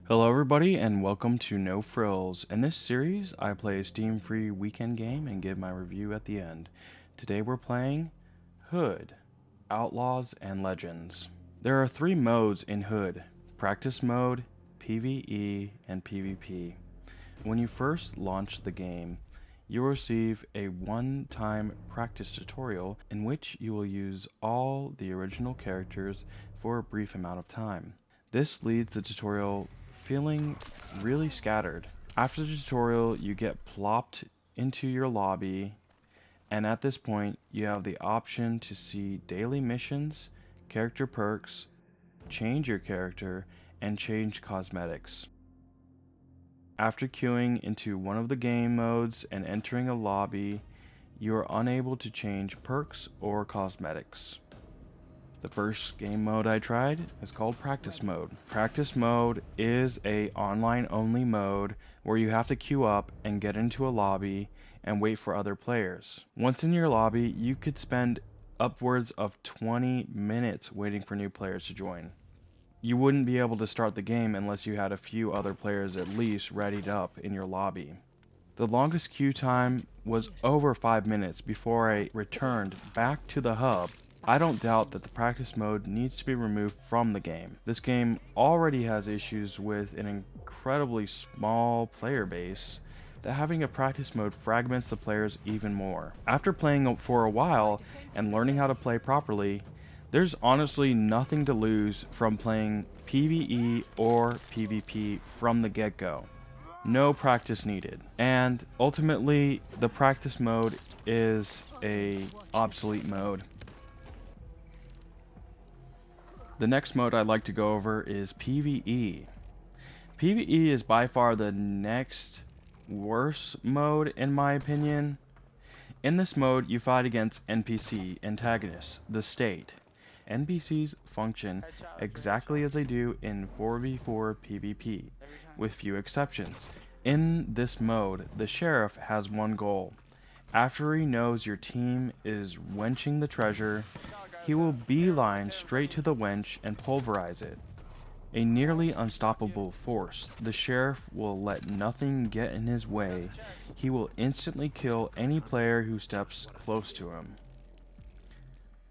Hello everybody and welcome to No Frills. In this series, I play a Steam-free weekend game and give my review at the end. Today we're playing Hood, Outlaws, and Legends. There are 3 modes in Hood: Practice Mode, PvE, and PvP. When you first launch the game, you will receive a one-time practice tutorial in which you will use all the original characters for a brief amount of time. This leaves the tutorial feeling really scattered. After the tutorial, you get plopped into your lobby, and at this point, you have the option to see daily missions, character perks, change your character, and change cosmetics. After queuing into one of the game modes and entering a lobby, you are unable to change perks or cosmetics. The first game mode I tried is called Practice Mode. Practice Mode is a online only mode where you have to queue up and get into a lobby and wait for other players. Once in your lobby, you could spend upwards of 20 minutes waiting for new players to join. You wouldn't be able to start the game unless you had a few other players at least readied up in your lobby. The longest queue time was over 5 minutes before I returned back to the hub. I don't doubt that the practice mode needs to be removed from the game. This game already has issues with an incredibly small player base that having a practice mode fragments the players even more. After playing for a while and learning how to play properly, there's honestly nothing to lose from playing PvE or PvP from the get-go. No practice needed. And ultimately, the practice mode is a obsolete mode. The next mode I'd like to go over is PvE. PvE is by far the next worst mode in my opinion. In this mode, you fight against NPC antagonists, the state. NPCs function exactly as they do in 4v4 PvP, with few exceptions. In this mode, the sheriff has one goal. After he knows your team is wenching the treasure, he will beeline straight to the wench and pulverize it. A nearly unstoppable force, the sheriff will let nothing get in his way. He will instantly kill any player who steps close to him.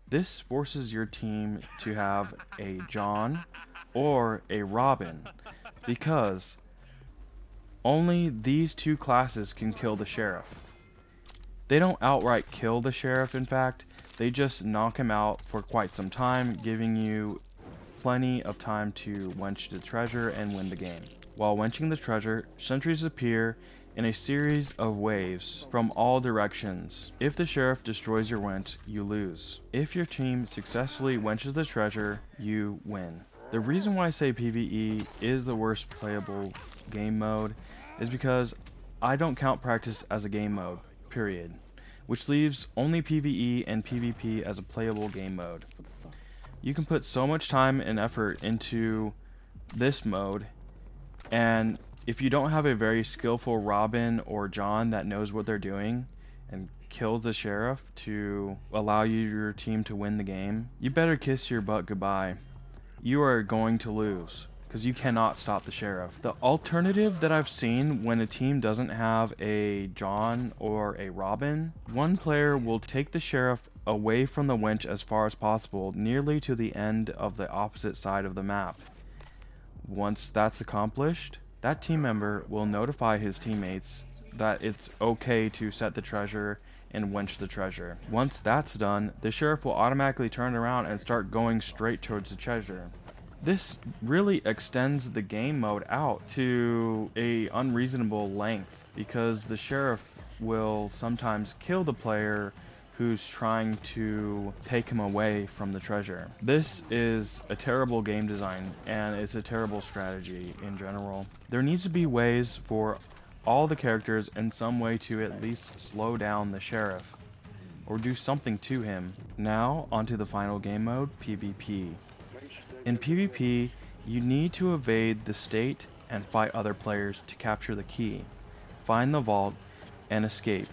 This forces your team to have a John or a Robin, because only these 2 classes can kill the sheriff. They don't outright kill the sheriff, in fact, they just knock him out for quite some time, giving you plenty of time to wench the treasure and win the game. While wenching the treasure, sentries appear in a series of waves from all directions. If the sheriff destroys your wench, you lose. If your team successfully wenches the treasure, you win. The reason why I say PvE is the worst playable game mode is because I don't count practice as a game mode, period, which leaves only PvE and PvP as a playable game mode. You can put so much time and effort into this mode, and if you don't have a very skillful Robin or John that knows what they're doing and kills the sheriff to allow your team to win the game, you better kiss your butt goodbye. You are going to lose, because you cannot stop the sheriff. The alternative that I've seen when a team doesn't have a John or a Robin, one player will take the sheriff away from the wench as far as possible, nearly to the end of the opposite side of the map. Once that's accomplished, that team member will notify his teammates that it's okay to set the treasure and wench the treasure. Once that's done, the sheriff will automatically turn around and start going straight towards the treasure. This really extends the game mode out to a unreasonable length, because the sheriff will sometimes kill the player who's trying to take him away from the treasure. This is a terrible game design, and it's a terrible strategy in general. There needs to be ways for all the characters in some way to at least slow down the sheriff, or do something to him. Now, onto the final game mode, PvP. In PvP, you need to evade the state and fight other players to capture the key, find the vault, and escape.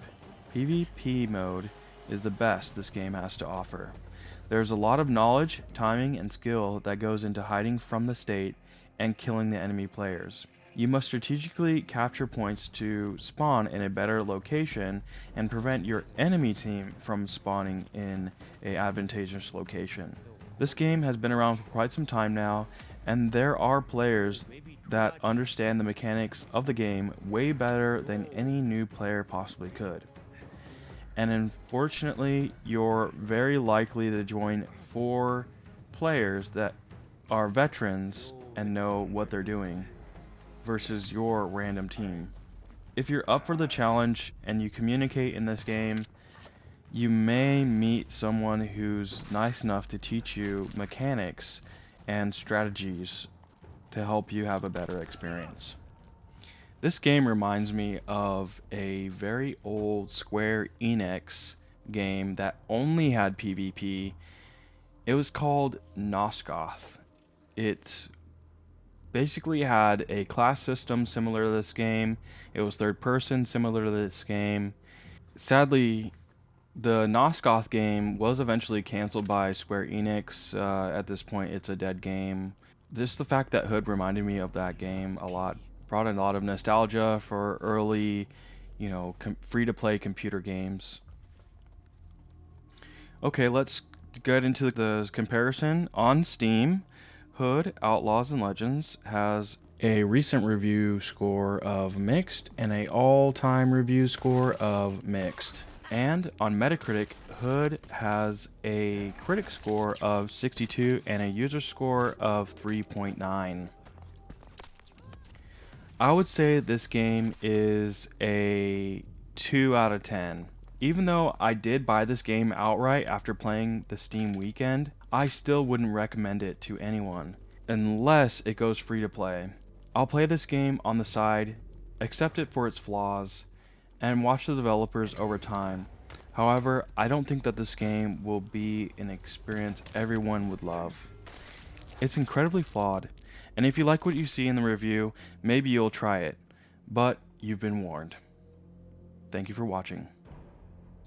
PvP mode is the best this game has to offer. There's a lot of knowledge, timing, and skill that goes into hiding from the state and killing the enemy players. You must strategically capture points to spawn in a better location and prevent your enemy team from spawning in an advantageous location. This game has been around for quite some time now, and there are players that understand the mechanics of the game way better than any new player possibly could. And unfortunately, you're very likely to join 4 players that are veterans and know what they're doing versus your random team. If you're up for the challenge and you communicate in this game, you may meet someone who's nice enough to teach you mechanics and strategies to help you have a better experience. This game reminds me of a very old Square Enix game that only had PvP. It was called Nosgoth. It basically had a class system similar to this game. It was third person, similar to this game. Sadly, the Nosgoth game was eventually canceled by Square Enix. At this point, it's a dead game. Just the fact that Hood reminded me of that game a lot brought in a lot of nostalgia for early, free-to-play computer games. Okay, let's get into the comparison. On Steam, Hood, Outlaws, and Legends has a recent review score of mixed and an all-time review score of mixed. And on Metacritic, Hood has a critic score of 62 and a user score of 3.9. I would say this game is a 2 out of 10. Even though I did buy this game outright after playing the Steam weekend, I still wouldn't recommend it to anyone unless it goes free to play. I'll play this game on the side, accept it for its flaws, and watch the developers over time. However, I don't think that this game will be an experience everyone would love. It's incredibly flawed, and if you like what you see in the review, maybe you'll try it, but you've been warned. Thank you for watching.